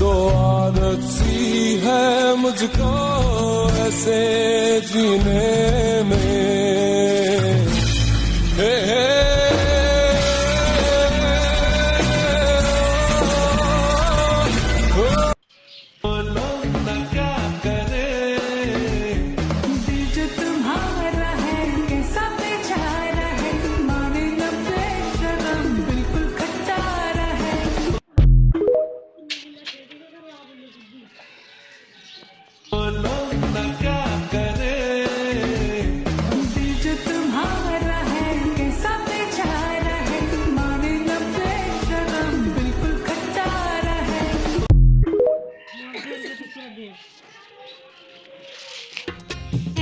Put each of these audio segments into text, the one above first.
तो आदत सी है मुझको ऐसे जीने में। हे हे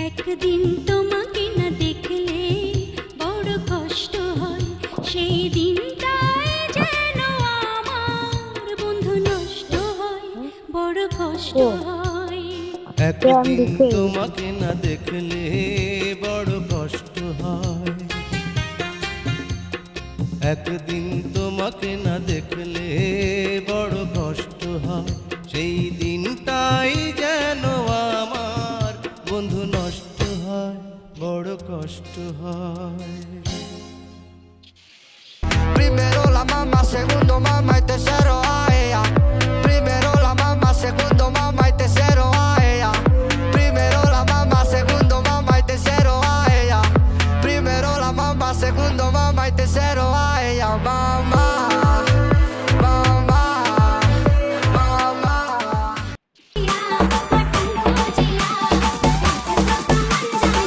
একদিন তোমাকে না দেখলে বড় কষ্ট হয়, সেই দিনটাই যেন আমার বন্ধু নষ্ট হয়, বড় কষ্ট হয়। একদিন তোমাকে না দেখলে বড় কষ্ট হয়, একদিন তোমাকে না দেখলে বড় কষ্ট হয়, সেই দিনটাই যেন আমার বন্ধু নষ্ট হয়, বড় কষ্ট হয়। Primero la mamá, segundo mamá y tercero a ella. Primero la mamá, segundo mamá y tercero a ella. Primero la mamá, segundo mamá y tercero a ella. Primero la mamá, segundo mamá y tercero a ella.